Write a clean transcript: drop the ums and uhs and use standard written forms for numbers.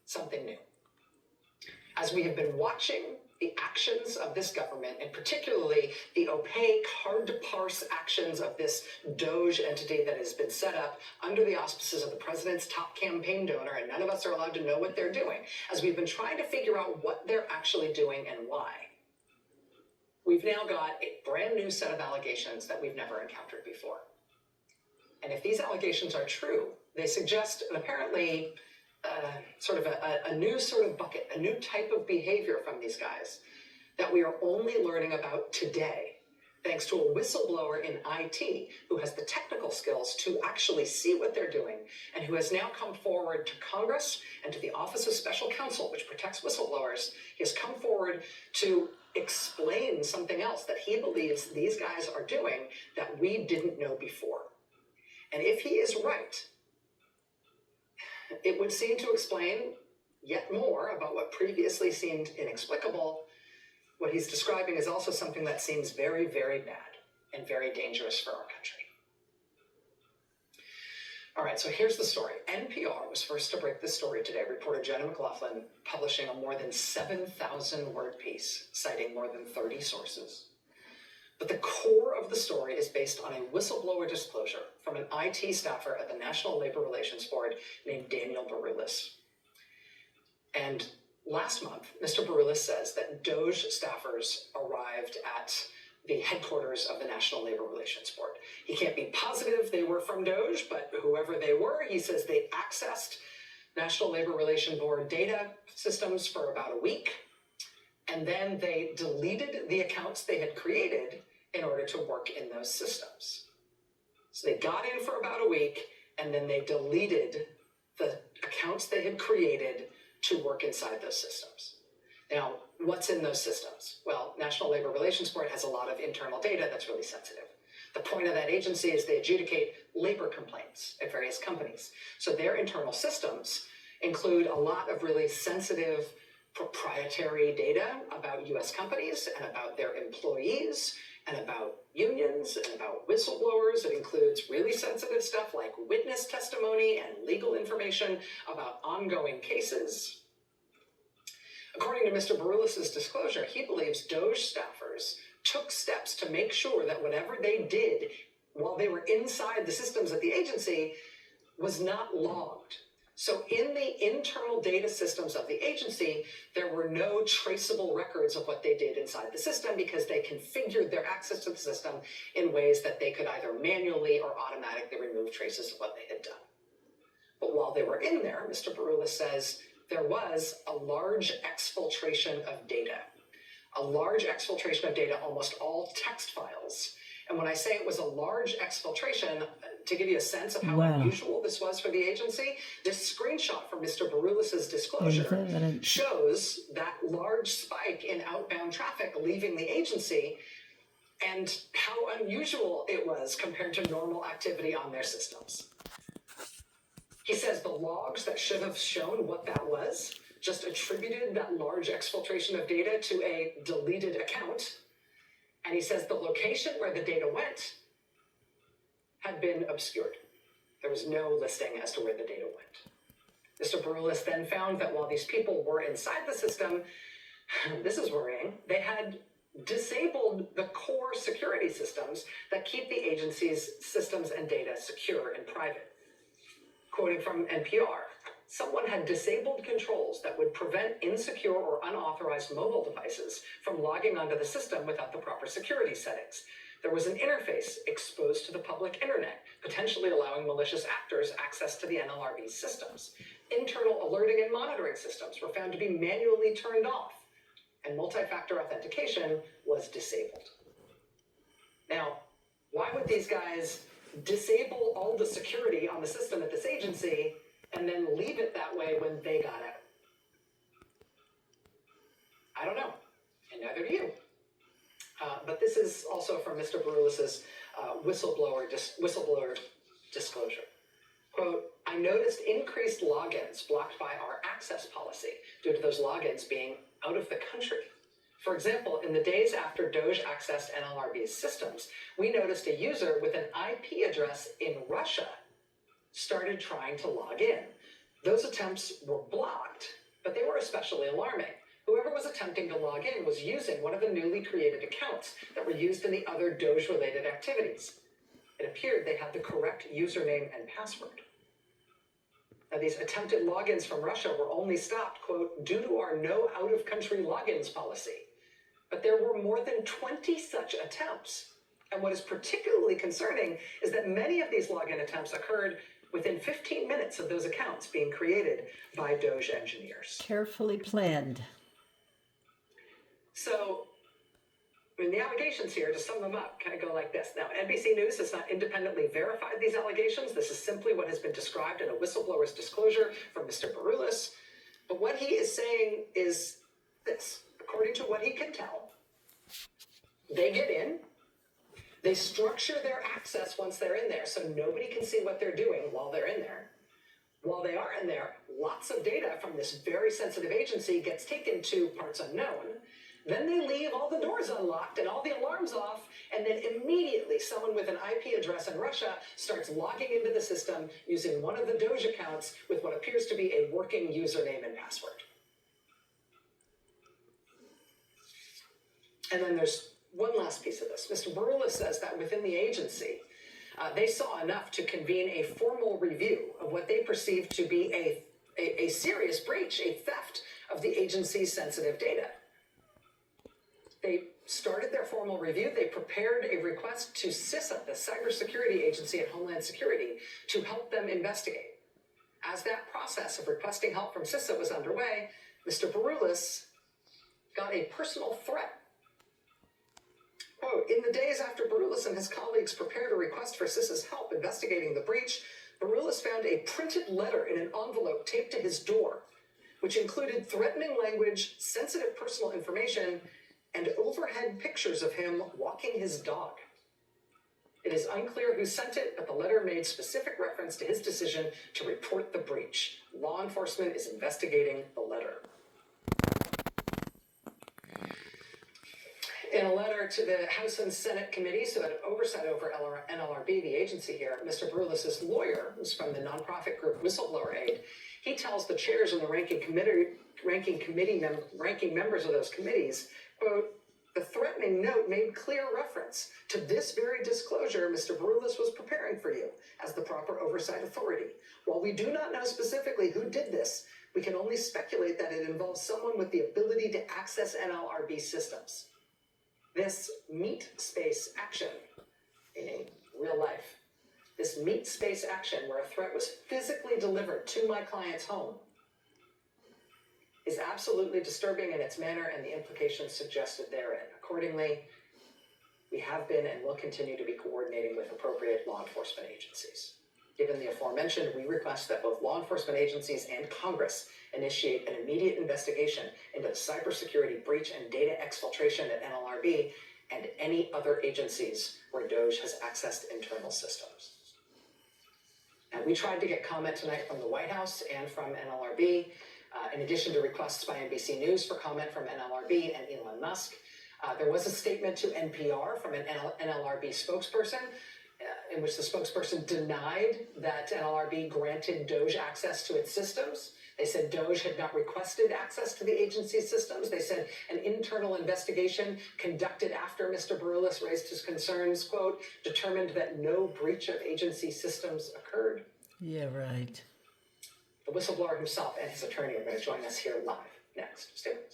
something new. As we have been watching the actions of this government, and particularly the opaque, hard-to-parse actions of this Doge entity that has been set up under the auspices of the president's top campaign donor, and none of us are allowed to know what they're doing, as we've been trying to figure out what they're actually doing and why, we've now got a brand new set of allegations that we've never encountered before. And if these allegations are true, they suggest an apparently sort of a new sort of bucket, a new type of behavior from these guys that we are only learning about today, thanks to a whistleblower in IT who has the technical skills to actually see what they're doing, and who has now come forward to Congress and to the Office of Special Counsel, which protects whistleblowers. He has come forward to explain something else that he believes these guys are doing that we didn't know before. And if he is right, it would seem to explain yet more about what previously seemed inexplicable. What he's describing is also something that seems very, very bad and very dangerous for our country. All right, so here's the story. NPR was first to break this story today. Reporter Jenna McLaughlin publishing a more than 7,000-word piece, citing more than 30 sources. But the core of the story is based on a whistleblower disclosure from an IT staffer at the National Labor Relations Board named Daniel Baroulis. And last month, Mr. Baroulis says that Doge staffers arrived at the headquarters of the National Labor Relations Board. He can't be positive they were from Doge, but whoever they were, he says they accessed National Labor Relations Board data systems for about a week, and then they deleted the accounts they had created in order to work in those systems. So they got in for about a week, and then they deleted the accounts they had created to work inside those systems. Now, what's in those systems? Well, National Labor Relations Board has a lot of internal data that's really sensitive. The point of that agency is they adjudicate labor complaints at various companies. So their internal systems include a lot of really sensitive proprietary data about US companies and about their employees and about unions and about whistleblowers. It includes really sensitive stuff like witness testimony and legal information about ongoing cases. According to Mr. Baroulis' disclosure, he believes Doge staffers took steps to make sure that whatever they did while they were inside the systems at the agency was not logged. So in the internal data systems of the agency, there were no traceable records of what they did inside the system because they configured their access to the system in ways that they could either manually or automatically remove traces of what they had done. But while they were in there, Mr. Baroulis says there was a large exfiltration of data. A large exfiltration of data, almost all text files. And when I say it was a large exfiltration, to give you a sense of how unusual this was for the agency, this screenshot from Mr. Baroulis' disclosure shows that large spike in outbound traffic leaving the agency and how unusual it was compared to normal activity on their systems. He says the logs that should have shown what that was just attributed that large exfiltration of data to a deleted account. And he says the location where the data went had been obscured. There was no listing as to where the data went. Mr. Baroulis then found that while these people were inside the system, this is worrying, they had disabled the core security systems that keep the agency's systems and data secure and private. Quoting from NPR, someone had disabled controls that would prevent insecure or unauthorized mobile devices from logging onto the system without the proper security settings. There was an interface exposed to the public internet, potentially allowing malicious actors access to the NLRB systems. Internal alerting and monitoring systems were found to be manually turned off, and multi-factor authentication was disabled. Now, why would these guys disable all the security on the system at this agency and then leave it that way when they got out? I don't know, and neither do you. But this is also from Mr. Baroulis' whistleblower disclosure. Quote, I noticed increased logins blocked by our access policy due to those logins being out of the country. For example, in the days after Doge accessed NLRB's systems, we noticed a user with an IP address in Russia started trying to log in. Those attempts were blocked, but they were especially alarming. Whoever was attempting to log in was using one of the newly created accounts that were used in the other Doge-related activities. It appeared they had the correct username and password. Now, these attempted logins from Russia were only stopped, quote, due to our no out-of-country logins policy. But there were more than 20 such attempts. And what is particularly concerning is that many of these login attempts occurred within 15 minutes of those accounts being created by Doge engineers. Carefully planned. So, the allegations here, to sum them up, kind of go like this. Now, NBC News has not independently verified these allegations. This is simply what has been described in a whistleblower's disclosure from Mr. Baroulis. But what he is saying is this. According to what he can tell, they get in, they structure their access once they're in there so nobody can see what they're doing while they're in there. While they are in there, lots of data from this very sensitive agency gets taken to parts unknown. Then they leave all the doors unlocked and all the alarms off, and then immediately someone with an IP address in Russia starts logging into the system using one of the Doge accounts with what appears to be a working username and password. And then there's one last piece of this. Mr. Baroulis says that within the agency, they saw enough to convene a formal review of what they perceived to be a serious breach, a theft of the agency's sensitive data. They started their formal review. They prepared a request to CISA, the cybersecurity agency at Homeland Security, to help them investigate. As that process of requesting help from CISA was underway, Mr. Baroulis got a personal threat. Quote, in the days after Baroulis and his colleagues prepared a request for CISA's help investigating the breach, Baroulis found a printed letter in an envelope taped to his door, which included threatening language, sensitive personal information, and overhead pictures of him walking his dog. It is unclear who sent it, but the letter made specific reference to his decision to report the breach. Law enforcement is investigating the letter. In a letter to the House and Senate committees who had oversight over NLRB, the agency here, Mr. Baroulis' lawyer, who's from the nonprofit group Whistleblower-Rachel, he tells the chairs and the ranking members of those committees, quote, the threatening note made clear reference to this very disclosure Mr. Baroulis was preparing for you as the proper oversight authority. While we do not know specifically who did this, we can only speculate that it involves someone with the ability to access NLRB systems. This meat space action, in real life, this meat space action where a threat was physically delivered to my client's home is absolutely disturbing in its manner and the implications suggested therein. Accordingly, we have been and will continue to be coordinating with appropriate law enforcement agencies. Given the aforementioned, we request that both law enforcement agencies and Congress initiate an immediate investigation into the cybersecurity breach and data exfiltration at NLRB and any other agencies where Doge has accessed internal systems. And we tried to get comment tonight from the White House and from NLRB, in addition to requests by NBC News for comment from NLRB and Elon Musk. There was a statement to NPR from an NLRB spokesperson in which the spokesperson denied that NLRB granted Doge access to its systems. They said Doge had not requested access to the agency's systems. They said an internal investigation conducted after Mr. Baroulis raised his concerns, quote, determined that no breach of agency systems occurred. Yeah, right. The whistleblower himself and his attorney are going to join us here live next. Stay with me.